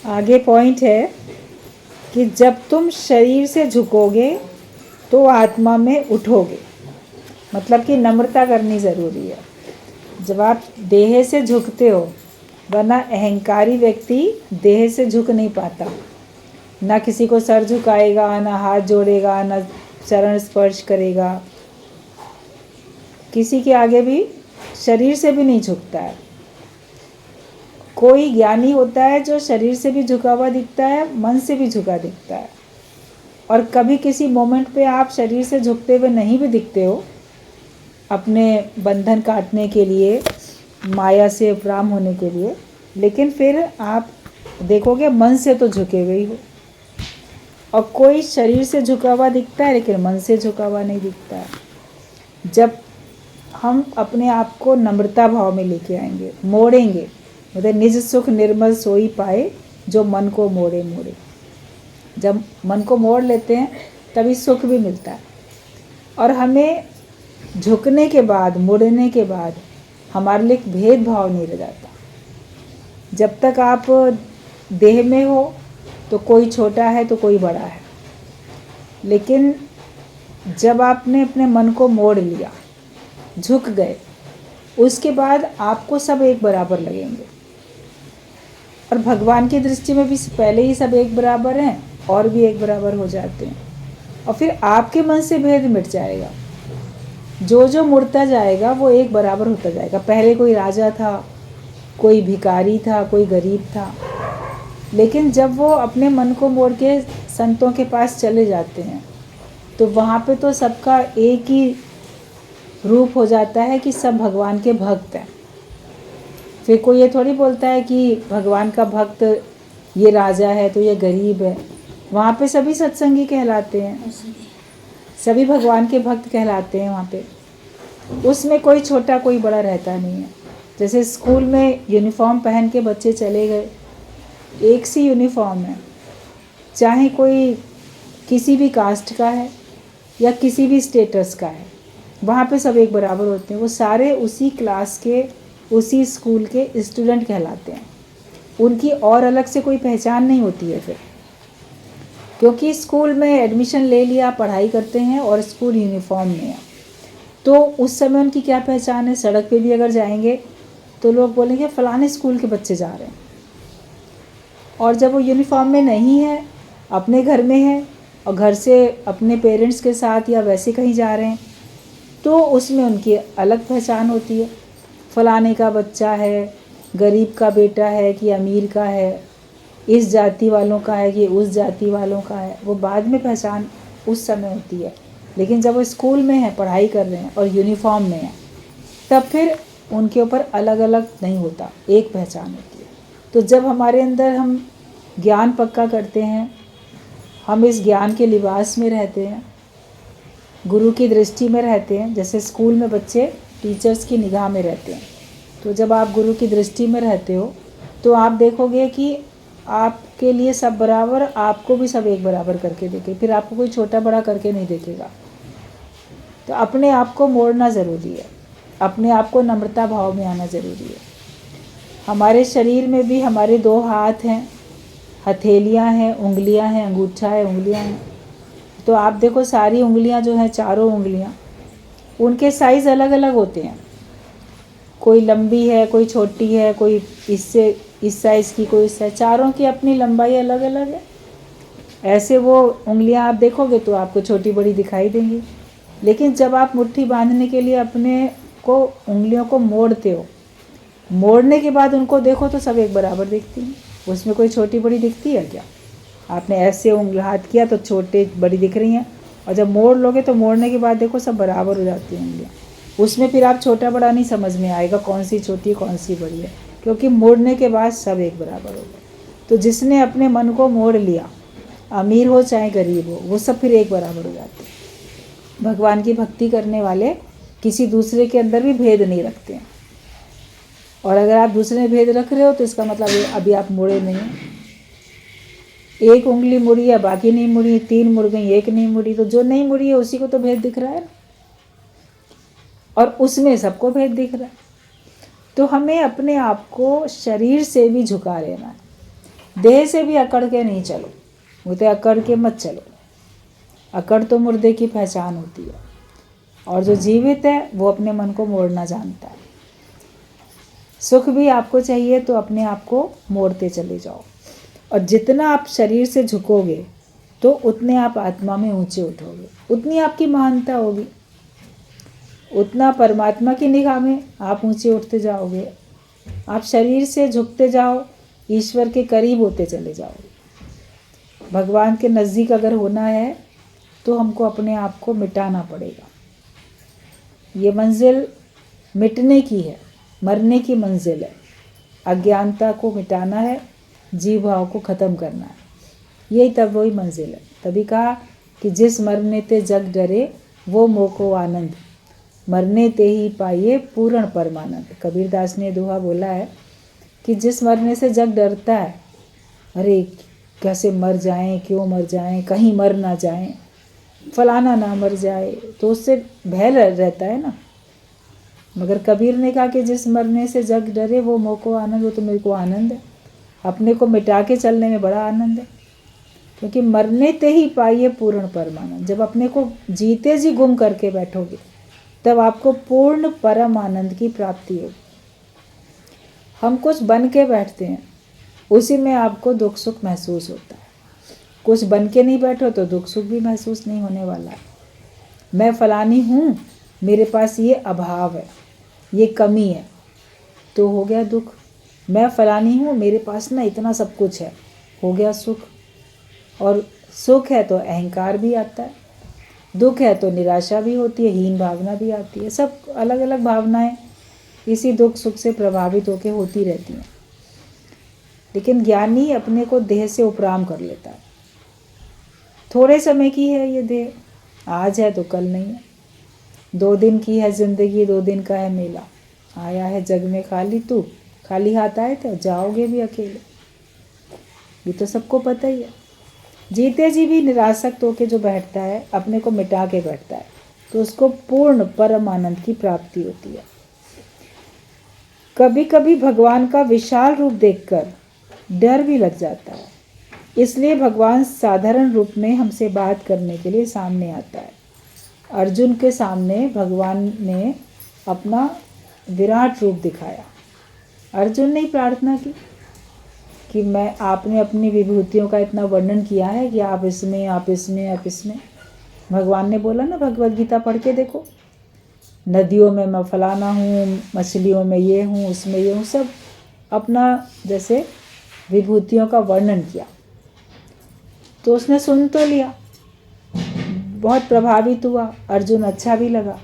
आगे पॉइंट है कि जब तुम शरीर से झुकोगे तो आत्मा में उठोगे। मतलब कि नम्रता करनी ज़रूरी है जब आप देह से झुकते हो, वरना अहंकारी व्यक्ति देह से झुक नहीं पाता। ना किसी को सर झुकाएगा, ना हाथ जोड़ेगा, ना चरण स्पर्श करेगा, किसी के आगे भी शरीर से भी नहीं झुकता है। कोई ज्ञानी होता है जो शरीर से भी झुका हुआ दिखता है, मन से भी झुका दिखता है। और कभी किसी मोमेंट पे आप शरीर से झुकते हुए नहीं भी दिखते हो, अपने बंधन काटने के लिए, माया से उपराम होने के लिए, लेकिन फिर आप देखोगे मन से तो झुके हुए ही हो। और कोई शरीर से झुका हुआ दिखता है लेकिन मन से झुका हुआ नहीं दिखता है। जब हम अपने आप को नम्रता भाव में लेके आएंगे, मोड़ेंगे, मतलब निज सुख निर्मल सोई पाए जो मन को मोड़े मोड़े। जब मन को मोड़ लेते हैं तभी सुख भी मिलता है। और हमें झुकने के बाद, मुड़ने के बाद हमारे लिए भेदभाव नहीं रह जाता। जब तक आप देह में हो तो कोई छोटा है तो कोई बड़ा है, लेकिन जब आपने अपने मन को मोड़ लिया, झुक गए, उसके बाद आपको सब एक बराबर लगेंगे। और भगवान की दृष्टि में भी पहले ही सब एक बराबर हैं और भी एक बराबर हो जाते हैं। और फिर आपके मन से भेद मिट जाएगा। जो जो मुड़ता जाएगा वो एक बराबर होता जाएगा। पहले कोई राजा था, कोई भिखारी था, कोई गरीब था, लेकिन जब वो अपने मन को मोड़ के संतों के पास चले जाते हैं तो वहाँ पे तो सबका एक ही रूप हो जाता है कि सब भगवान के भक्त हैं। फिर कोई ये थोड़ी बोलता है कि भगवान का भक्त ये राजा है तो ये गरीब है। वहाँ पे सभी सत्संगी कहलाते हैं, सभी भगवान के भक्त कहलाते हैं। वहाँ पे उसमें कोई छोटा कोई बड़ा रहता नहीं है। जैसे स्कूल में यूनिफॉर्म पहन के बच्चे चले गए, एक सी यूनिफॉर्म है, चाहे कोई किसी भी कास्ट का है या किसी भी स्टेटस का है, वहाँ पे सब एक बराबर होते हैं। वो सारे उसी क्लास के, उसी स्कूल के स्टूडेंट कहलाते हैं। उनकी और अलग से कोई पहचान नहीं होती है फिर, क्योंकि स्कूल में एडमिशन ले लिया, पढ़ाई करते हैं और स्कूल यूनिफॉर्म में है। तो उस समय उनकी क्या पहचान है? सड़क पे भी अगर जाएंगे तो लोग बोलेंगे फ़लाने स्कूल के बच्चे जा रहे हैं। और जब वो यूनिफॉर्म में नहीं है, अपने घर में है और घर से अपने पेरेंट्स के साथ या वैसे कहीं जा रहे हैं, तो उसमें उनकी अलग पहचान होती है। फ़लाने का बच्चा है, गरीब का बेटा है कि अमीर का है, इस जाति वालों का है कि उस जाति वालों का है, वो बाद में पहचान उस समय होती है। लेकिन जब वो स्कूल में है, पढ़ाई कर रहे हैं और यूनिफॉर्म में है, तब फिर उनके ऊपर अलग अलग नहीं होता, एक पहचान होती है। तो जब हमारे अंदर हम ज्ञान पक्का करते हैं, हम इस ज्ञान के लिबास में रहते हैं, गुरु की दृष्टि में रहते हैं। जैसे स्कूल में बच्चे टीचर्स की निगाह में रहते हैं, तो जब आप गुरु की दृष्टि में रहते हो तो आप देखोगे कि आपके लिए सब बराबर, आपको भी सब एक बराबर करके देखे। फिर आपको कोई छोटा बड़ा करके नहीं देखेगा। तो अपने आप को मोड़ना ज़रूरी है, अपने आप को नम्रता भाव में आना ज़रूरी है। हमारे शरीर में भी हमारे दो हाथ हैं, हथेलियाँ हैं, उंगलियाँ हैं, अंगूठा है, उंगलियाँ हैं। तो आप देखो सारी उंगलियाँ जो हैं, चारों उंगलियाँ, उनके साइज़ अलग अलग होते हैं। कोई लंबी है, कोई छोटी है, कोई इससे इस साइज़ की, कोई इस साइज़, चारों की अपनी लंबाई अलग अलग है। ऐसे वो उंगलियां आप देखोगे तो आपको छोटी बड़ी दिखाई देंगी, लेकिन जब आप मुट्ठी बांधने के लिए अपने को उंगलियों को मोड़ते हो, मोड़ने के बाद उनको देखो तो सब एक बराबर दिखती हैं। उसमें कोई छोटी बड़ी दिखती है क्या? आपने ऐसे उंगली हाथ किया तो छोटे बड़ी दिख रही हैं, और जब मोड़ लोगे तो मोड़ने के बाद देखो सब बराबर हो जाती हैं उंगलियाँ। उसमें फिर आप छोटा बड़ा नहीं समझ में आएगा कौन सी छोटी कौन सी बड़ी है, क्योंकि मोड़ने के बाद सब एक बराबर हो गए। तो जिसने अपने मन को मोड़ लिया, अमीर हो चाहे गरीब हो, वो सब फिर एक बराबर हो जाते हैं। भगवान की भक्ति करने वाले किसी दूसरे के अंदर भी भेद नहीं रखते हैं। और अगर आप दूसरे में भेद रख रहे हो तो इसका मतलब अभी आप मुड़े नहीं हैं। एक उंगली मुड़ी है, बाकी नहीं मुड़ी, 3 मुड़ गई, एक नहीं मुड़ी, तो जो नहीं मुड़ी है उसी को तो भेद दिख रहा है, और उसमें सबको भेद दिख रहा है। तो हमें अपने आप को शरीर से भी झुका लेना है। देह से भी अकड़ के नहीं चलो, बोलते अकड़ के मत चलो। अकड़ तो मुर्दे की पहचान होती है, और जो जीवित है वो अपने मन को मोड़ना जानता है। सुख भी आपको चाहिए तो अपने आप को मोड़ते चले जाओ, और जितना आप शरीर से झुकोगे तो उतने आप आत्मा में ऊंचे उठोगे, उतनी आपकी महानता होगी, उतना परमात्मा की निगाह में आप ऊंचे उठते जाओगे। आप शरीर से झुकते जाओ, ईश्वर के करीब होते चले जाओगे। भगवान के नज़दीक अगर होना है तो हमको अपने आप को मिटाना पड़ेगा। ये मंजिल मिटने की है, मरने की मंजिल है। अज्ञानता को मिटाना है, जीव भाव को ख़त्म करना है, यही तब वही मंजिल है। तभी कहा कि जिस मरने ते जग डरे वो मोको आनंद, मरने ते ही पाइए पूर्ण परमानंद। कबीरदास ने दोहा बोला है कि जिस मरने से जग डरता है, अरे कैसे मर जाएं, क्यों मर जाएं, कहीं मर ना जाएं, फलाना ना मर जाए, तो उससे भय रहता है ना। मगर कबीर ने कहा कि जिस मरने से जग डरे वो मोको आनंद, वो तो मेरे को आनंद है, अपने को मिटा के चलने में बड़ा आनंद है। क्योंकि मरने ते ही पाइए पूर्ण परमानंद, जब अपने को जीते जी गुम करके बैठोगे तब आपको पूर्ण परम आनंद की प्राप्ति होगी। हम कुछ बन के बैठते हैं, उसी में आपको दुख सुख महसूस होता है। कुछ बन के नहीं बैठो तो दुख सुख भी महसूस नहीं होने वाला है। मैं फलानी हूँ, मेरे पास ये अभाव है, ये कमी है, तो हो गया दुख। मैं फलानी हूँ, मेरे पास ना इतना सब कुछ है, हो गया सुख। और सुख है तो अहंकार भी आता है, दुख है तो निराशा भी होती है, हीन भावना भी आती है। सब अलग अलग भावनाएं इसी दुख सुख से प्रभावित होकर होती रहती हैं। लेकिन ज्ञानी अपने को देह से उपराम कर लेता है। थोड़े समय की है ये देह, आज है तो कल नहीं है। 2 दिन की है जिंदगी, 2 दिन का है मेला। आया है जग में खाली तू, खाली हाथ आए थे, जाओगे भी अकेले, ये तो सबको पता ही है। जीते जी भी निरासक्त होके जो बैठता है, अपने को मिटा के बैठता है, तो उसको पूर्ण परम आनंद की प्राप्ति होती है। कभी कभी भगवान का विशाल रूप देखकर डर भी लग जाता है, इसलिए भगवान साधारण रूप में हमसे बात करने के लिए सामने आता है। अर्जुन के सामने भगवान ने अपना विराट रूप दिखाया। अर्जुन ने प्रार्थना की कि मैं, आपने अपनी विभूतियों का इतना वर्णन किया है कि आप इसमें, आप इसमें, आप इसमें। भगवान ने बोला ना, भगवद गीता पढ़ के देखो, नदियों में मैं फलाना हूँ, मछलियों में ये हूँ, उसमें ये हूँ, सब अपना जैसे विभूतियों का वर्णन किया। तो उसने सुन तो लिया, बहुत प्रभावित हुआ, अर्जुन अच्छा भी लगा।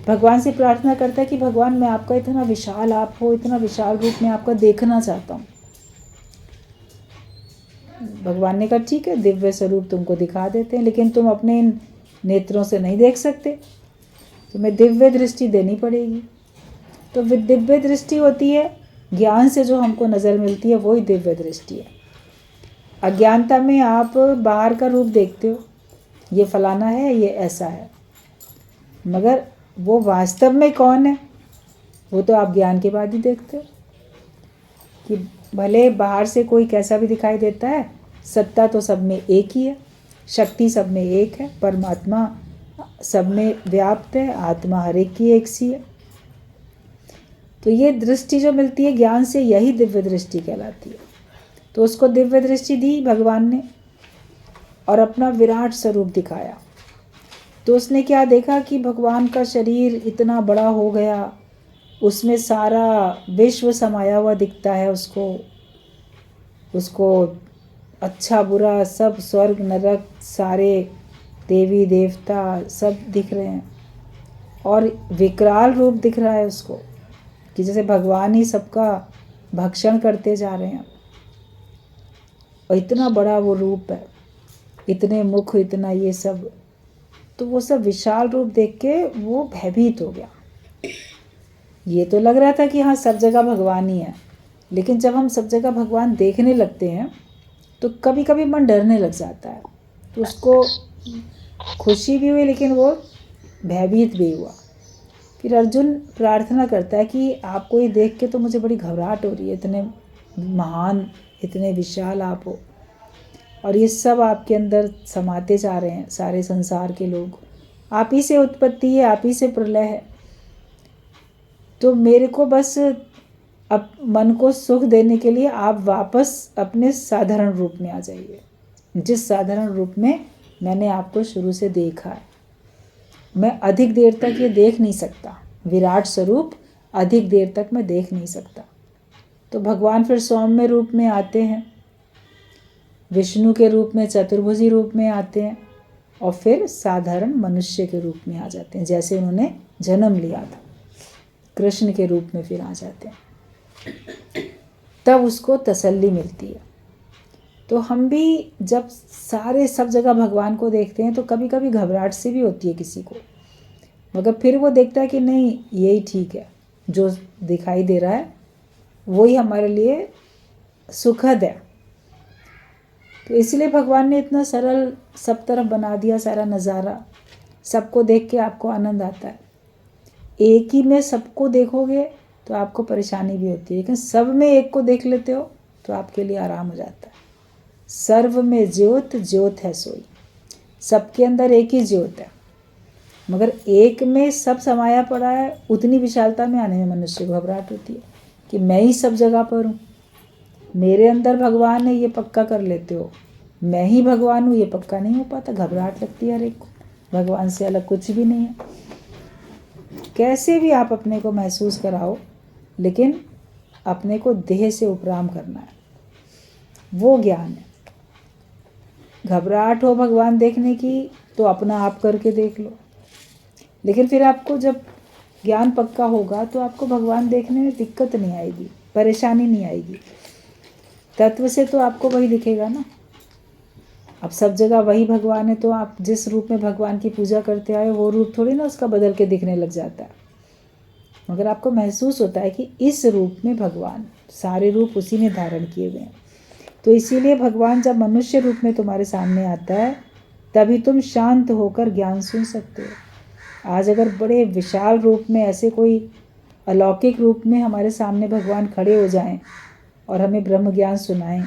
भगवान से प्रार्थना करता है कि भगवान मैं आपका इतना विशाल आप हो, इतना विशाल रूप में आपका देखना चाहता हूँ। भगवान ने कहा ठीक है, दिव्य स्वरूप तुमको दिखा देते हैं, लेकिन तुम अपने इन नेत्रों से नहीं देख सकते, तुम्हें दिव्य दृष्टि देनी पड़ेगी। तो दिव्य दृष्टि होती है ज्ञान से जो हमको नज़र मिलती है, वही दिव्य दृष्टि है। अज्ञानता में आप बाहर का रूप देखते हो, ये फलाना है, ये ऐसा है, मगर वो वास्तव में कौन है वो तो आप ज्ञान के बाद ही देखते हो। कि भले बाहर से कोई कैसा भी दिखाई देता है, सत्ता तो सब में एक ही है, शक्ति सब में एक है, परमात्मा सब में व्याप्त है, आत्मा हर एक की एक सी है। तो ये दृष्टि जो मिलती है ज्ञान से, यही दिव्य दृष्टि कहलाती है। तो उसको दिव्य दृष्टि दी भगवान ने और अपना विराट स्वरूप दिखाया। तो उसने क्या देखा कि भगवान का शरीर इतना बड़ा हो गया, उसमें सारा विश्व समाया हुआ दिखता है उसको अच्छा बुरा सब, स्वर्ग नरक, सारे देवी देवता सब दिख रहे हैं, और विकराल रूप दिख रहा है उसको, कि जैसे भगवान ही सबका भक्षण करते जा रहे हैं। और इतना बड़ा वो रूप है, इतने मुख, इतना ये सब, तो वो सब विशाल रूप देख के वो भयभीत हो गया। ये तो लग रहा था कि हाँ सब जगह भगवान ही है, लेकिन जब हम सब जगह भगवान देखने लगते हैं तो कभी कभी मन डरने लग जाता है। तो उसको खुशी भी हुई, लेकिन वो भयभीत भी हुआ। फिर अर्जुन प्रार्थना करता है कि आपको ये देख के तो मुझे बड़ी घबराहट हो रही है, इतने महान इतने विशाल आप हो, और ये सब आपके अंदर समाते जा रहे हैं, सारे संसार के लोग। आप ही से उत्पत्ति है, आप ही से प्रलय है। तो मेरे को बस अब मन को सुख देने के लिए आप वापस अपने साधारण रूप में आ जाइए, जिस साधारण रूप में मैंने आपको शुरू से देखा है। मैं अधिक देर तक ये देख नहीं सकता, विराट स्वरूप अधिक देर तक मैं देख नहीं सकता। तो भगवान फिर सौम्य रूप में आते हैं, विष्णु के रूप में, चतुर्भुजी रूप में आते हैं, और फिर साधारण मनुष्य के रूप में आ जाते हैं, जैसे उन्होंने जन्म लिया था, कृष्ण के रूप में फिर आ जाते हैं। तब उसको तसल्ली मिलती है। तो हम भी जब सारे सब जगह भगवान को देखते हैं तो कभी कभी घबराहट सी भी होती है किसी को, मगर फिर वो देखता है कि नहीं, यही ठीक है, जो दिखाई दे रहा है वही हमारे लिए सुखद है। तो इसलिए भगवान ने इतना सरल सब तरफ बना दिया सारा नज़ारा, सबको देख के आपको आनंद आता है। एक ही में सबको देखोगे तो आपको परेशानी भी होती है, लेकिन सब में एक को देख लेते हो तो आपके लिए आराम हो जाता है। सर्व में ज्योत, ज्योत है सोई। सबके अंदर एक ही ज्योत है, मगर एक में सब समाया पड़ा है। उतनी विशालता में आने में मनुष्य को घबराहट होती है कि मैं ही सब जगह पर हूँ, मेरे अंदर भगवान है, ये पक्का कर लेते हो। मैं ही भगवान हूँ, ये पक्का नहीं हो पाता। घबराहट लगती है हर एक को, भगवान से अलग कुछ भी नहीं है। कैसे भी आप अपने को महसूस कराओ, लेकिन अपने को देह से उपराम करना है, वो ज्ञान है। घबराहट हो भगवान देखने की तो अपना आप करके देख लो, लेकिन फिर आपको जब ज्ञान पक्का होगा तो आपको भगवान देखने में दिक्कत नहीं आएगी, परेशानी नहीं आएगी। तत्व से तो आपको वही दिखेगा ना। अब सब जगह वही भगवान है, तो आप जिस रूप में भगवान की पूजा करते आए वो रूप थोड़ी ना उसका बदल के दिखने लग जाता है, मगर आपको महसूस होता है कि इस रूप में भगवान, सारे रूप उसी ने धारण किए हुए हैं। तो इसीलिए भगवान जब मनुष्य रूप में तुम्हारे सामने आता है तभी तुम शांत होकर ज्ञान सुन सकते हो। आज अगर बड़े विशाल रूप में, ऐसे कोई अलौकिक रूप में हमारे सामने भगवान खड़े हो जाएं और हमें ब्रह्म ज्ञान सुनाएं,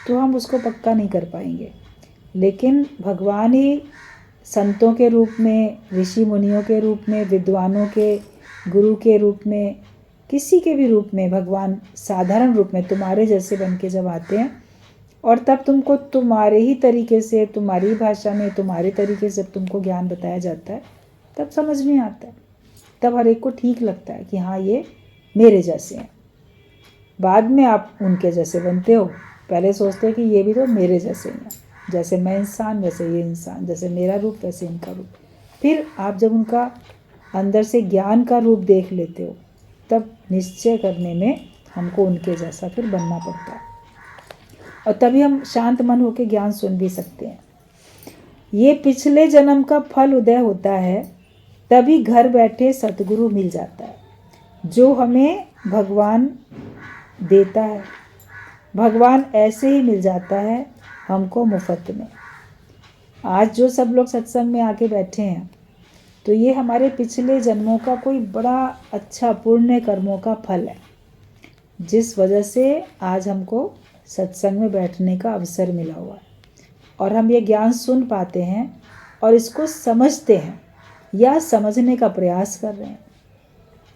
तो हम उसको पक्का नहीं कर पाएंगे। लेकिन भगवान ही संतों के रूप में, ऋषि मुनियों के रूप में, विद्वानों के, गुरु के रूप में, किसी के भी रूप में भगवान साधारण रूप में तुम्हारे जैसे बन के जब आते हैं, और तब तुमको तुम्हारे ही तरीके से, तुम्हारी भाषा में, तुम्हारे तरीके से तुमको ज्ञान बताया जाता है, तब समझ में आता है। तब हर एक को ठीक लगता है कि हाँ, ये मेरे जैसे हैं। बाद में आप उनके जैसे बनते हो, पहले सोचते हो कि ये भी तो मेरे जैसे ही हैं, जैसे मैं इंसान वैसे ये इंसान, जैसे मेरा रूप वैसे इनका रूप। फिर आप जब उनका अंदर से ज्ञान का रूप देख लेते हो, तब निश्चय करने में हमको उनके जैसा फिर बनना पड़ता है, और तभी हम शांत मन होकर ज्ञान सुन भी सकते हैं। ये पिछले जन्म का फल उदय होता है, तभी घर बैठे सतगुरु मिल जाता है, जो हमें भगवान देता है। भगवान ऐसे ही मिल जाता है हमको मुफ्त में। आज जो सब लोग सत्संग में आके बैठे हैं, तो ये हमारे पिछले जन्मों का कोई बड़ा अच्छा पुण्य कर्मों का फल है, जिस वजह से आज हमको सत्संग में बैठने का अवसर मिला हुआ है, और हम ये ज्ञान सुन पाते हैं और इसको समझते हैं या समझने का प्रयास कर रहे हैं।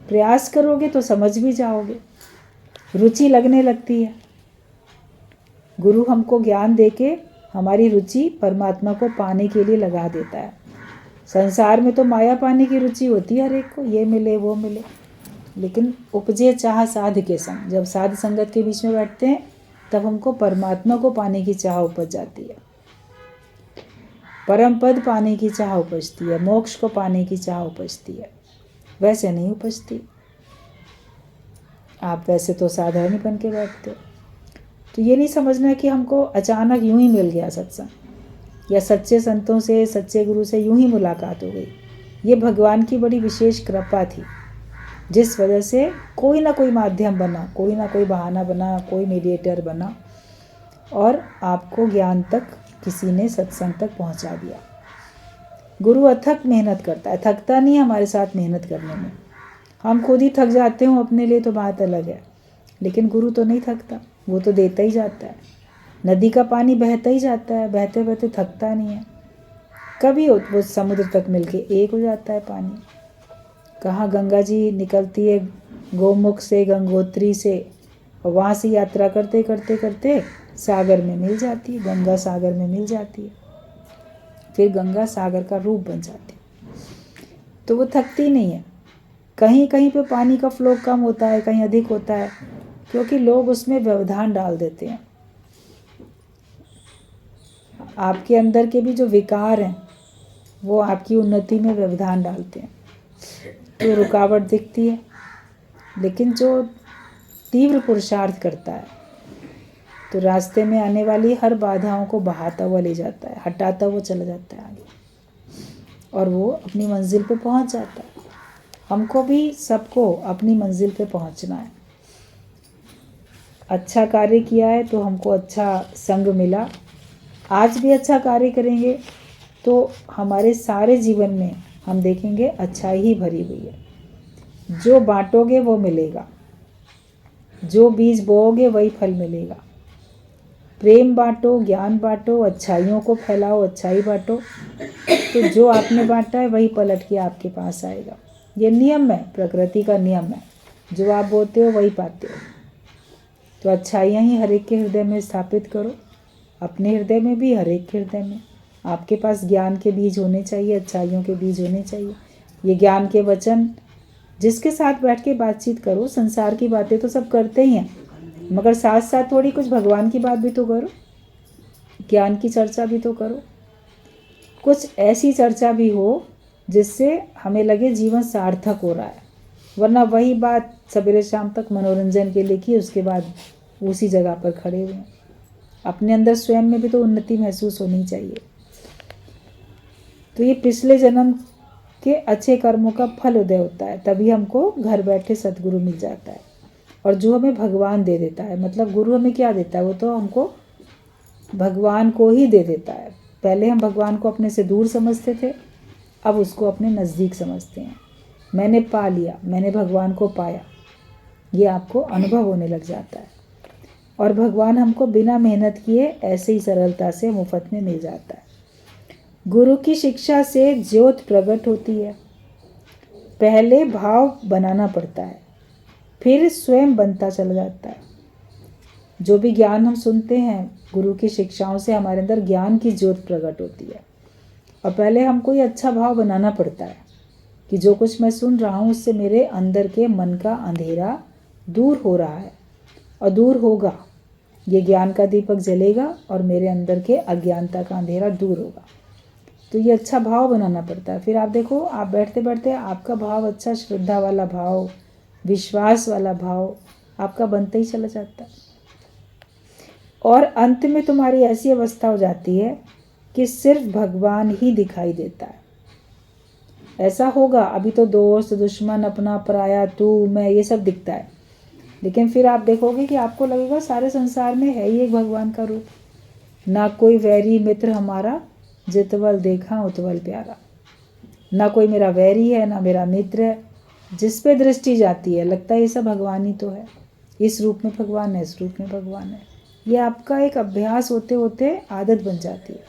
प्रयास करोगे तो समझ भी जाओगे, रुचि लगने लगती है। गुरु हमको ज्ञान देके हमारी रुचि परमात्मा को पाने के लिए लगा देता है। संसार में तो माया पाने की रुचि होती है हर एक को, ये मिले वो मिले, लेकिन उपजे चाह साध के संग, जब साध संगत के बीच में बैठते हैं तब हमको परमात्मा को पाने की चाह उपज जाती है, परम पद पाने की चाह उपजती है, मोक्ष को पाने की चाह उपजती है। वैसे नहीं उपजती, आप वैसे तो साधारण ही बन के बैठते हो। तो ये नहीं समझना कि हमको अचानक यूं ही मिल गया सत्संग, या सच्चे संतों से, सच्चे गुरु से यूं ही मुलाकात हो गई। ये भगवान की बड़ी विशेष कृपा थी, जिस वजह से कोई ना कोई माध्यम बना, कोई ना कोई बहाना बना, कोई मीडिएटर बना, और आपको ज्ञान तक किसी ने सत्संग तक पहुंचा दिया। गुरु अथक मेहनत करता है, थकता नहीं हमारे साथ मेहनत करने में। हम खुद ही थक जाते हो अपने लिए तो बात अलग है, लेकिन गुरु तो नहीं थकता। वो तो देता ही जाता है। नदी का पानी बहता ही जाता है, बहते बहते थकता नहीं है, कभी वो समुद्र तक मिलके एक हो जाता है पानी। कहाँ गंगा जी निकलती है गोमुख से, गंगोत्री से, और वहाँ से यात्रा करते करते करते सागर में मिल जाती है, गंगा सागर में मिल जाती है, फिर गंगा सागर का रूप बन जाती है। तो वो थकती नहीं है। कहीं कहीं पे पानी का फ्लो कम होता है, कहीं अधिक होता है, क्योंकि लोग उसमें व्यवधान डाल देते हैं। आपके अंदर के भी जो विकार हैं वो आपकी उन्नति में व्यवधान डालते हैं, तो रुकावट दिखती है। लेकिन जो तीव्र पुरुषार्थ करता है तो रास्ते में आने वाली हर बाधाओं को बहाता हुआ ले जाता है, हटाता हुआ चला जाता है आगे, और वो अपनी मंजिल पे पहुंच जाता है। हमको भी सबको अपनी मंजिल पे पहुंचना है। अच्छा कार्य किया है तो हमको अच्छा संग मिला, आज भी अच्छा कार्य करेंगे तो हमारे सारे जीवन में हम देखेंगे अच्छाई ही भरी हुई है। जो बांटोगे वो मिलेगा, जो बीज बोओगे वही फल मिलेगा। प्रेम बांटो, ज्ञान बांटो, अच्छाइयों को फैलाओ, अच्छाई बांटो, तो जो आपने बांटा है वही पलट के आपके पास आएगा। ये नियम है, प्रकृति का नियम है, जो आप बोते हो वही पाते हो। तो अच्छाइयाँ ही हर एक के हृदय में स्थापित करो, अपने हृदय में भी, हर एक के हृदय में। आपके पास ज्ञान के बीज होने चाहिए, अच्छाइयों के बीज होने चाहिए। ये ज्ञान के वचन जिसके साथ बैठ के बातचीत करो, संसार की बातें तो सब करते ही हैं, मगर साथ साथ थोड़ी कुछ भगवान की बात भी तो करो, ज्ञान की चर्चा भी तो करो। कुछ ऐसी चर्चा भी हो जिससे हमें लगे जीवन सार्थक हो रहा है, वरना वही बात सवेरे शाम तक मनोरंजन के लिए की, उसके बाद उसी जगह पर खड़े हुए हैं। अपने अंदर स्वयं में भी तो उन्नति महसूस होनी चाहिए। तो ये पिछले जन्म के अच्छे कर्मों का फल उदय होता है, तभी हमको घर बैठे सद्गुरु मिल जाता है, और जो हमें भगवान दे देता है। मतलब गुरु हमें क्या देता है, वो तो हमको भगवान को ही दे देता है। पहले हम भगवान को अपने से दूर समझते थे, अब उसको अपने नज़दीक समझते हैं। मैंने पा लिया, मैंने भगवान को पाया, ये आपको अनुभव होने लग जाता है। और भगवान हमको बिना मेहनत किए ऐसे ही सरलता से मुफ्त में मिल जाता है। गुरु की शिक्षा से ज्योत प्रकट होती है। पहले भाव बनाना पड़ता है, फिर स्वयं बनता चला जाता है। जो भी ज्ञान हम सुनते हैं, गुरु की शिक्षाओं से हमारे अंदर ज्ञान की ज्योत प्रकट होती है। और पहले हमको ये अच्छा भाव बनाना पड़ता है कि जो कुछ मैं सुन रहा हूँ उससे मेरे अंदर के मन का अंधेरा दूर हो रहा है, और दूर होगा। ये ज्ञान का दीपक जलेगा और मेरे अंदर के अज्ञानता का अंधेरा दूर होगा। तो ये अच्छा भाव बनाना पड़ता है। फिर आप देखो, आप बैठते बैठते आपका भाव अच्छा, श्रद्धा वाला भाव, विश्वास वाला भाव आपका बनता ही चला जाता है, और अंत में तुम्हारी ऐसी अवस्था हो जाती है कि सिर्फ भगवान ही दिखाई देता है। ऐसा होगा, अभी तो दोस्त, दुश्मन, अपना, पराया, तू, मैं, ये सब दिखता है, लेकिन फिर आप देखोगे कि आपको लगेगा सारे संसार में है ही एक भगवान का रूप। ना कोई वैरी मित्र हमारा, जितवल देखा उतवल प्यारा। ना कोई मेरा वैरी है, ना मेरा मित्र है। जिस पे दृष्टि जाती है लगता है ये सब भगवान ही तो है, इस रूप में भगवान है, इस रूप में भगवान है। ये आपका एक अभ्यास होते होते आदत बन जाती है।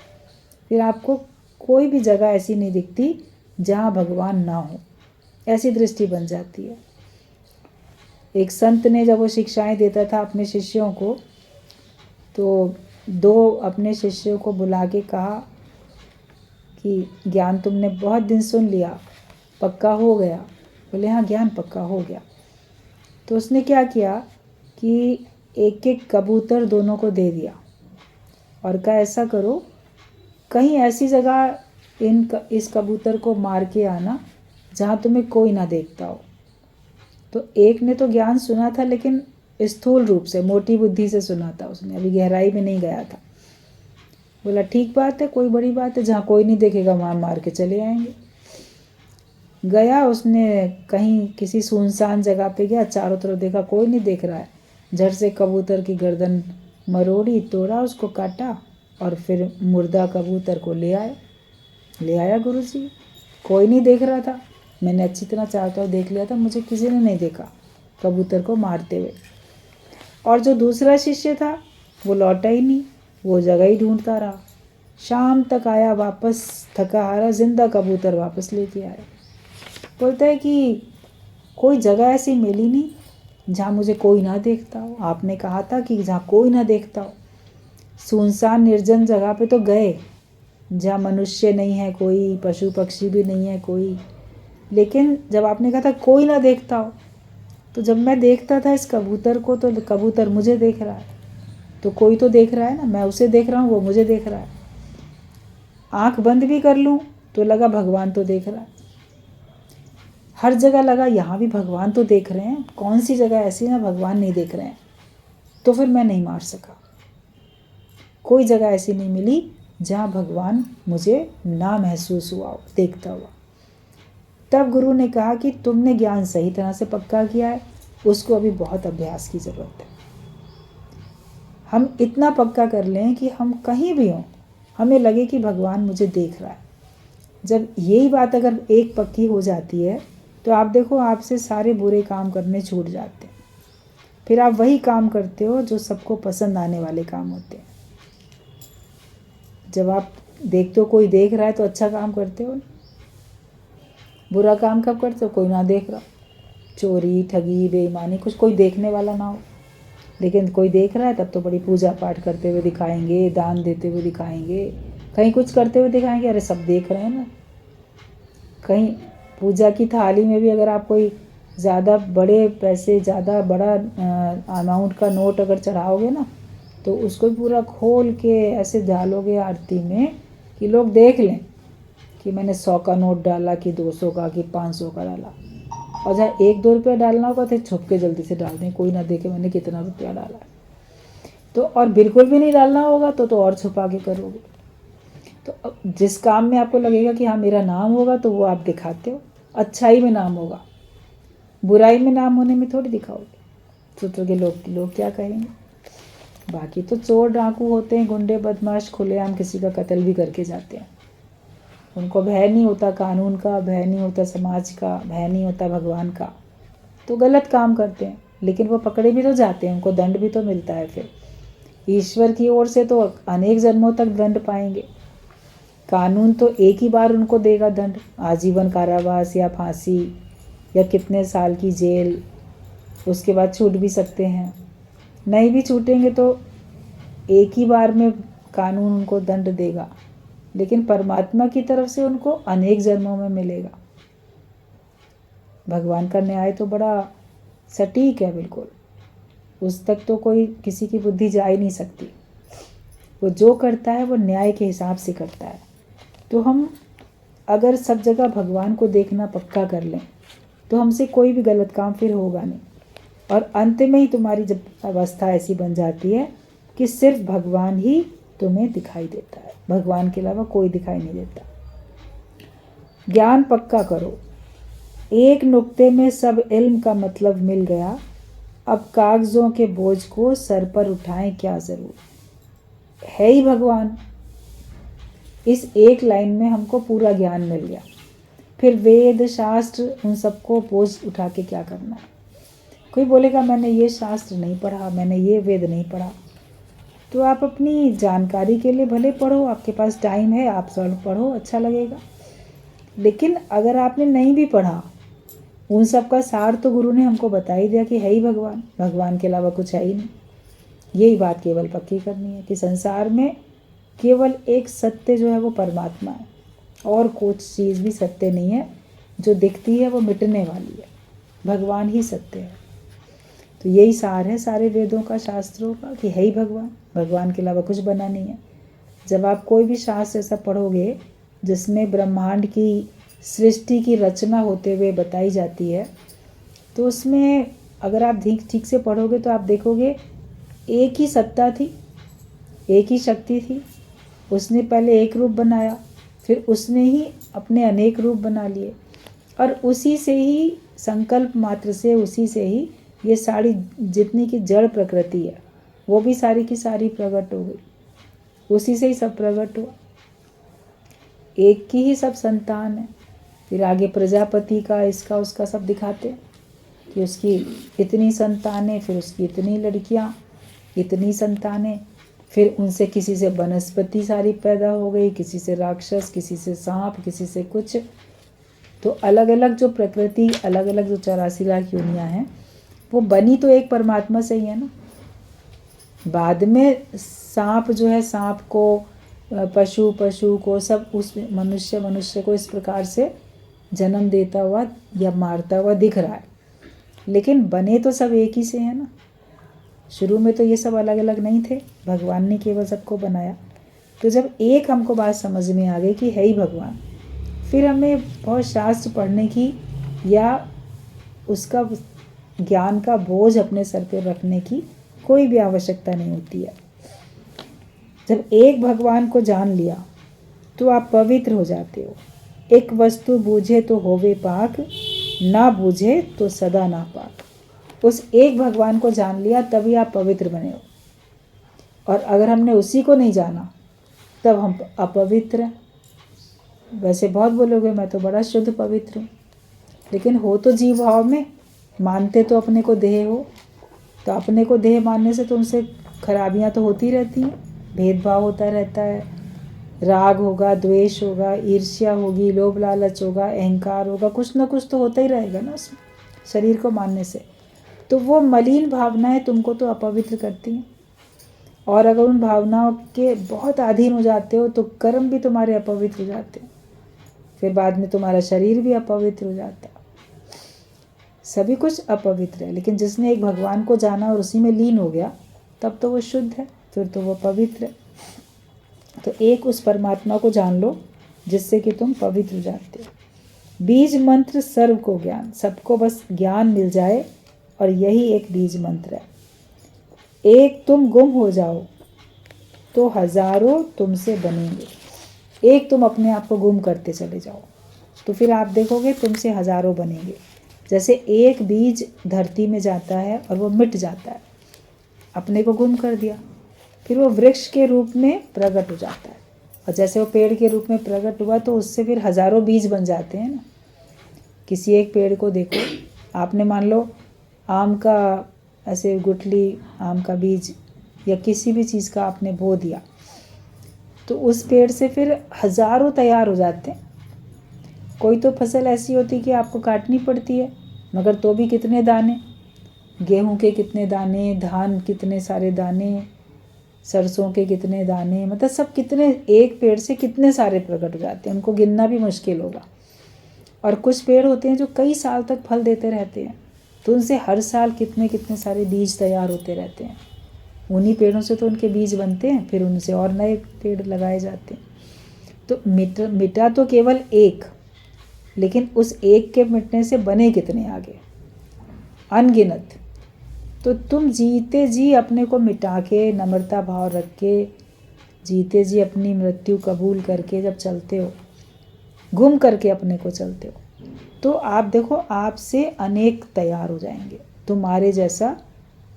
फिर आपको कोई भी जगह ऐसी नहीं दिखती जहाँ भगवान ना हो, ऐसी दृष्टि बन जाती है। एक संत ने जब वो शिक्षाएं देता था अपने शिष्यों को, तो दो अपने शिष्यों को बुला के कहा कि ज्ञान तुमने बहुत दिन सुन लिया, पक्का हो गया? बोले हाँ, ज्ञान पक्का हो गया। तो उसने क्या किया कि एक एक कबूतर दोनों को दे दिया, और कहा ऐसा करो, कहीं ऐसी जगह इस कबूतर को मार के आना जहाँ तुम्हें कोई ना देखता हो। तो एक ने तो ज्ञान सुना था, लेकिन स्थूल रूप से, मोटी बुद्धि से सुना था उसने, अभी गहराई में नहीं गया था। बोला ठीक बात है, कोई बड़ी बात है, जहाँ कोई नहीं देखेगा वहाँ मार के चले आएंगे। गया उसने, कहीं किसी सुनसान जगह पे गया, चारों तरफ देखा कोई नहीं देख रहा है, झट से कबूतर की गर्दन मरोड़ी, तोड़ा, उसको काटा, और फिर मुर्दा कबूतर को ले आया गुरुजी। कोई नहीं देख रहा था, मैंने अच्छी तरह चारों तरफ देख लिया था, मुझे किसी ने नहीं देखा कबूतर को मारते हुए। और जो दूसरा शिष्य था वो लौटा ही नहीं, वो जगह ही ढूंढता रहा। शाम तक आया वापस, थका हारा, जिंदा कबूतर वापस लेके आया। बोलता है कि कोई जगह ऐसी मिली नहीं जहाँ मुझे कोई ना देखता हो। आपने कहा था कि जहाँ कोई ना देखता हो। सुनसान निर्जन जगह पे तो गए जहाँ मनुष्य नहीं है कोई, पशु पक्षी भी नहीं है कोई, लेकिन जब आपने कहा था कोई ना देखता हो, तो जब मैं देखता था इस कबूतर को तो कबूतर मुझे देख रहा है। तो कोई तो देख रहा है ना, मैं उसे देख रहा हूँ, वो मुझे देख रहा है। आँख बंद भी कर लूँ तो लगा भगवान तो देख रहा है। हर जगह लगा यहाँ भी भगवान तो देख रहे हैं, कौन सी जगह ऐसी ना भगवान नहीं देख रहे हैं। तो फिर मैं नहीं मार सका। कोई जगह ऐसी नहीं मिली जहाँ भगवान मुझे ना महसूस हुआ हो, देखता हुआ। तब गुरु ने कहा कि तुमने ज्ञान सही तरह से पक्का किया है, उसको अभी बहुत अभ्यास की ज़रूरत है। हम इतना पक्का कर लें कि हम कहीं भी हों, हमें लगे कि भगवान मुझे देख रहा है। जब यही बात अगर एक पक्की हो जाती है तो आप देखो, आपसे सारे बुरे काम करने छूट जाते हैं। फिर आप वही काम करते हो जो सबको पसंद आने वाले काम होते हैं। जब आप देखते हो कोई देख रहा है तो अच्छा काम करते हो, बुरा काम कब करते हो? कोई ना देख रहा, चोरी ठगी बेईमानी, कुछ कोई देखने वाला ना हो। लेकिन कोई देख रहा है तब तो बड़ी पूजा पाठ करते हुए दिखाएंगे, दान देते हुए दिखाएंगे, कहीं कुछ करते हुए दिखाएंगे, अरे सब देख रहे हैं ना। कहीं पूजा की थाली में भी अगर आप कोई ज़्यादा बड़े पैसे, ज़्यादा बड़ा अमाउंट का नोट अगर चढ़ाओगे ना, तो उसको पूरा खोल के ऐसे डालोगे आरती में कि लोग देख लें कि मैंने 100 का नोट डाला कि 200 का कि 500 का डाला। और जहाँ 1-2 रुपया डालना होगा तो छुप के जल्दी से डाल दें, कोई ना देखे मैंने कितना रुपया डाला है। तो और बिल्कुल भी नहीं डालना होगा तो और छुपा के करोगे। तो जिस काम में आपको लगेगा कि हाँ मेरा नाम होगा तो वो आप दिखाते हो। अच्छाई में नाम होगा, बुराई में नाम होने में थोड़ी दिखाओगे। सोचोगे लोग क्या कहेंगे। बाकी तो चोर डाकू होते हैं, गुंडे बदमाश खुलेआम किसी का कत्ल भी करके जाते हैं। उनको भय नहीं होता कानून का, भय नहीं होता समाज का, भय नहीं होता भगवान का, तो गलत काम करते हैं। लेकिन वो पकड़े भी तो जाते हैं, उनको दंड भी तो मिलता है। फिर ईश्वर की ओर से तो अनेक जन्मों तक दंड पाएंगे। कानून तो एक ही बार उनको देगा दंड, आजीवन कारावास या फांसी या कितने साल की जेल। उसके बाद छूट भी सकते हैं, नहीं भी छूटेंगे तो एक ही बार में कानून उनको दंड देगा। लेकिन परमात्मा की तरफ से उनको अनेक जन्मों में मिलेगा। भगवान का न्याय तो बड़ा सटीक है बिल्कुल, उस तक तो कोई किसी की बुद्धि जा ही नहीं सकती। वो जो करता है वो न्याय के हिसाब से करता है। तो हम अगर सब जगह भगवान को देखना पक्का कर लें तो हमसे कोई भी गलत काम फिर होगा नहीं। और अंत में ही तुम्हारी जब अवस्था ऐसी बन जाती है कि सिर्फ भगवान ही तुम्हें दिखाई देता है, भगवान के अलावा कोई दिखाई नहीं देता। ज्ञान पक्का करो, एक नुक्ते में सब इल्म का मतलब मिल गया, अब कागज़ों के बोझ को सर पर उठाएं क्या ज़रूर। है ही भगवान, इस एक लाइन में हमको पूरा ज्ञान मिल गया। फिर वेद शास्त्र उन सबको बोझ उठा के क्या करना है। कोई बोलेगा मैंने ये शास्त्र नहीं पढ़ा, मैंने ये वेद नहीं पढ़ा, तो आप अपनी जानकारी के लिए भले पढ़ो, आपके पास टाइम है आप पढ़ो, अच्छा लगेगा। लेकिन अगर आपने नहीं भी पढ़ा, उन सब का सार तो गुरु ने हमको बता ही दिया कि है ही भगवान, भगवान के अलावा कुछ है ही नहीं। यही बात केवल पक्की करनी है कि संसार में केवल एक सत्य जो है वो परमात्मा है, और कुछ चीज़ भी सत्य नहीं है। जो दिखती है वो मिटने वाली है, भगवान ही सत्य है। तो यही सार है सारे वेदों का, शास्त्रों का, कि है ही भगवान, भगवान के अलावा कुछ बना नहीं है। जब आप कोई भी शास्त्र ऐसा पढ़ोगे जिसमें ब्रह्मांड की सृष्टि की रचना होते हुए बताई जाती है, तो उसमें अगर आप ठीक से पढ़ोगे तो आप देखोगे एक ही सत्ता थी, एक ही शक्ति थी। उसने पहले एक रूप बनाया, फिर उसने ही अपने अनेक रूप बना लिए, और उसी से ही संकल्प मात्र से, उसी से ही ये सारी जितनी की जड़ प्रकृति है वो भी सारी की सारी प्रकट हो गई। उसी से ही सब प्रकट हुआ, एक की ही सब संतान है। फिर आगे प्रजापति का, इसका उसका सब दिखाते हैं। कि उसकी इतनी संतानें, फिर उसकी इतनी लड़कियां, इतनी संतानें, फिर उनसे किसी से वनस्पति सारी पैदा हो गई, किसी से राक्षस, किसी से सांप, किसी से कुछ। तो अलग अलग जो प्रकृति, अलग अलग जो 84 लाख योनियाँ हैं, वो बनी तो एक परमात्मा से ही है ना। बाद में सांप जो है, सांप को, पशु, पशु को, सब उस मनुष्य, मनुष्य को इस प्रकार से जन्म देता हुआ या मारता हुआ दिख रहा है, लेकिन बने तो सब एक ही से है ना। शुरू में तो ये सब अलग अलग नहीं थे, भगवान ने केवल सबको बनाया। तो जब एक हमको बात समझ में आ गई कि है ही भगवान, फिर हमें बहुत शास्त्र पढ़ने की या उसका ज्ञान का बोझ अपने सर पे रखने की कोई भी आवश्यकता नहीं होती है। जब एक भगवान को जान लिया तो आप पवित्र हो जाते हो। एक वस्तु बूझे तो होवे पाक, ना बूझे तो सदा ना पाक। उस एक भगवान को जान लिया तभी आप पवित्र बने हो। और अगर हमने उसी को नहीं जाना तब हम अपवित्र हैं। वैसे बहुत बोलोगे मैं तो बड़ा शुद्ध पवित्र हूँ, लेकिन हो तो जीव भाव में, मानते तो अपने को देह हो। तो अपने को देह मानने से तो उनसे खराबियाँ तो होती रहती हैं, भेदभाव होता रहता है, राग होगा, द्वेष होगा, ईर्ष्या होगी, लोभ लालच होगा, अहंकार होगा, कुछ ना कुछ तो होता ही रहेगा ना उसमें, शरीर को मानने से। तो वो मलिन भावनाएं तुमको तो अपवित्र करती हैं। और अगर उन भावनाओं के बहुत अधीन हो जाते हो तो कर्म भी तुम्हारे अपवित्र हो जाते हैं, फिर बाद में तुम्हारा शरीर भी अपवित्र हो जाता है। सभी कुछ अपवित्र है, लेकिन जिसने एक भगवान को जाना और उसी में लीन हो गया तब तो वो शुद्ध है, फिर तो वो पवित्र है। तो एक उस परमात्मा को जान लो जिससे कि तुम पवित्र हो जाते हो। बीज मंत्र सर्व को ज्ञान, सबको बस ज्ञान मिल जाए, और यही एक बीज मंत्र है। एक तुम गुम हो जाओ तो हजारों तुमसे बनेंगे। एक तुम अपने आप को गुम करते चले जाओ तो फिर आप देखोगे तुमसे हजारों बनेंगे। जैसे एक बीज धरती में जाता है और वो मिट जाता है, अपने को गुम कर दिया, फिर वो वृक्ष के रूप में प्रकट हो जाता है, और जैसे वो पेड़ के रूप में प्रकट हुआ तो उससे फिर हजारों बीज बन जाते हैं ना। किसी एक पेड़ को देखो, आपने मान लो आम का ऐसे गुठली, आम का बीज या किसी भी चीज़ का आपने बो दिया, तो उस पेड़ से फिर हजारों तैयार हो जाते हैं। कोई तो फसल ऐसी होती कि आपको काटनी पड़ती है, मगर तो भी कितने दाने, गेहूं के कितने दाने, धान कितने सारे दाने, सरसों के कितने दाने, मतलब सब कितने, एक पेड़ से कितने सारे प्रकट हो जाते हैं, उनको गिनना भी मुश्किल होगा। और कुछ पेड़ होते हैं जो कई साल तक फल देते रहते हैं, तो उनसे हर साल कितने कितने सारे बीज तैयार होते रहते हैं। उन्हीं पेड़ों से तो उनके बीज बनते हैं, फिर उनसे और नए पेड़ लगाए जाते हैं। तो मिटा तो केवल एक, लेकिन उस एक के मिटने से बने कितने आगे, अनगिनत। तो तुम जीते जी अपने को मिटा के, नम्रता भाव रख के, जीते जी अपनी मृत्यु कबूल करके जब चलते हो, गुम करके अपने को चलते हो, तो आप देखो आपसे अनेक तैयार हो जाएंगे। तुम्हारे जैसा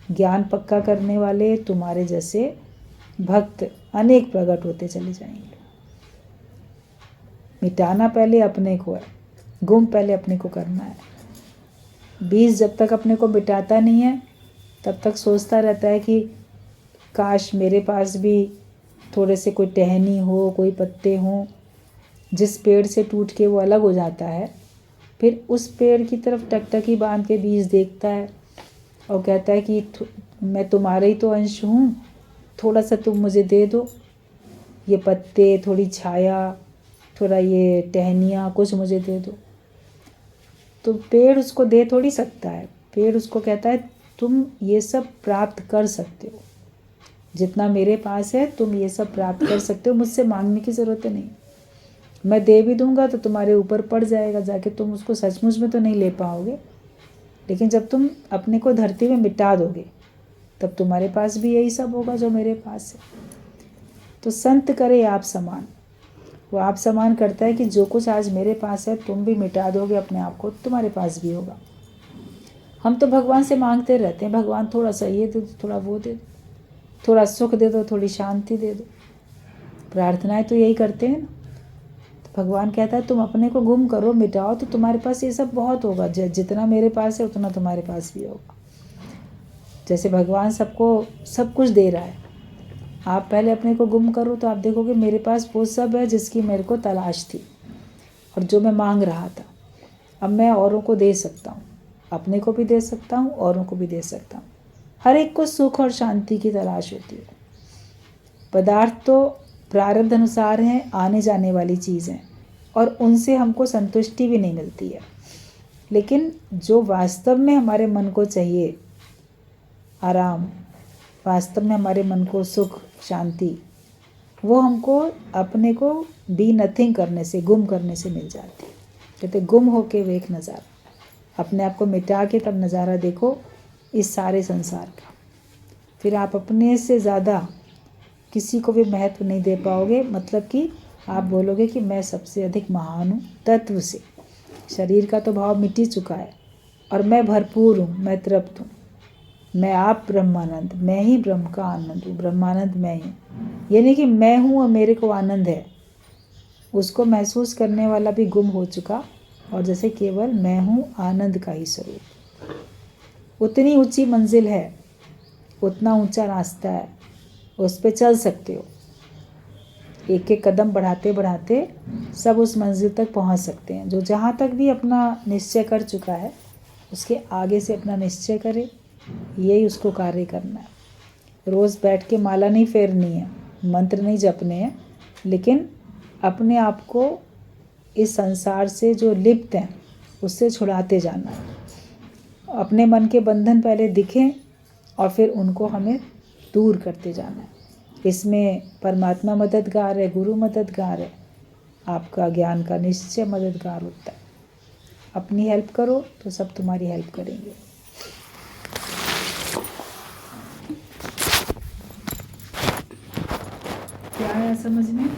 ज्ञान पक्का करने वाले, तुम्हारे जैसे भक्त अनेक प्रकट होते चले जाएंगे। मिटाना पहले अपने को है, गुम पहले अपने को करना है। बीज जब तक अपने को मिटाता नहीं है तब तक सोचता रहता है कि काश मेरे पास भी थोड़े से कोई टहनी हो, कोई पत्ते हों। जिस पेड़ से टूट के वो अलग हो जाता है, फिर उस पेड़ की तरफ टकटकी बांध के बीज देखता है और कहता है कि मैं तुम्हारे ही तो अंश हूँ, थोड़ा सा तुम मुझे दे दो, ये पत्ते, थोड़ी छाया, थोड़ा ये टहनियाँ, कुछ मुझे दे दो। तो पेड़ उसको दे थोड़ी सकता है, पेड़ उसको कहता है तुम ये सब प्राप्त कर सकते हो, जितना मेरे पास है तुम ये सब प्राप्त कर सकते हो, मुझसे मांगने की ज़रूरत नहीं। मैं दे भी दूंगा तो तुम्हारे ऊपर पड़ जाएगा जाके, तुम उसको सचमुच में तो नहीं ले पाओगे। लेकिन जब तुम अपने को धरती में मिटा दोगे तब तुम्हारे पास भी यही सब होगा जो मेरे पास है। तो संत करे आप समान, वो आप समान करता है कि जो कुछ आज मेरे पास है तुम भी मिटा दोगे अपने आप को, तुम्हारे पास भी होगा। हम तो भगवान से मांगते रहते हैं, भगवान थोड़ा सा ये दे दो, थोड़ा वो दे दो, थोड़ा सुख दे दो, थोड़ी शांति दे दो। प्रार्थनाएं तो यही करते हैं ना। भगवान कहता है तुम अपने को गुम करो, मिटाओ, तो तुम्हारे पास ये सब बहुत होगा। जितना मेरे पास है उतना तुम्हारे पास भी होगा। जैसे भगवान सबको सब कुछ दे रहा है, आप पहले अपने को गुम करो तो आप देखोगे मेरे पास वो सब है जिसकी मेरे को तलाश थी और जो मैं मांग रहा था। अब मैं औरों को दे सकता हूँ, अपने को भी दे सकता हूँ, औरों को भी दे सकता हूँ। हर एक को सुख और शांति की तलाश होती है। पदार्थ तो प्रारब्ध अनुसार हैं, आने जाने वाली चीज़ हैं और उनसे हमको संतुष्टि भी नहीं मिलती है। लेकिन जो वास्तव में हमारे मन को चाहिए, आराम, वास्तव में हमारे मन को सुख, शांति, वो हमको अपने को बी नथिंग करने से, गुम करने से मिल जाती है। कहते गुम होके वेख नज़ारा, अपने आप को मिटा के तब नज़ारा देखो इस सारे संसार का। फिर आप अपने से ज़्यादा किसी को भी महत्व नहीं दे पाओगे। मतलब कि आप बोलोगे कि मैं सबसे अधिक महान हूँ तत्व से। शरीर का तो भाव मिट ही चुका है और मैं भरपूर हूँ, मैं तृप्त हूँ, मैं आप ब्रह्मानंद, मैं ही ब्रह्म का आनंद हूँ, ब्रह्मानंद मैं ही। ये नहीं कि मैं हूँ और मेरे को आनंद है, उसको महसूस करने वाला भी गुम हो चुका। और जैसे केवल मैं हूँ आनंद का ही स्वरूप। उतनी ऊंची मंजिल है, उतना ऊंचा रास्ता है, उस पे चल सकते हो। एक एक कदम बढ़ाते बढ़ाते सब उस मंजिल तक पहुंच सकते हैं। जो जहाँ तक भी अपना निश्चय कर चुका है उसके आगे से अपना निश्चय करे, यही उसको कार्य करना है। रोज़ बैठ के माला नहीं फेरनी है, मंत्र नहीं जपने हैं, लेकिन अपने आप को इस संसार से जो लिप्त हैं उससे छुड़ाते जाना है। अपने मन के बंधन पहले दिखें और फिर उनको हमें दूर करते जाना है। इसमें परमात्मा मददगार है, गुरु मददगार है, आपका ज्ञान का निश्चय मददगार होता है। अपनी हेल्प करो तो सब तुम्हारी हेल्प करेंगे। क्या आया समझ में?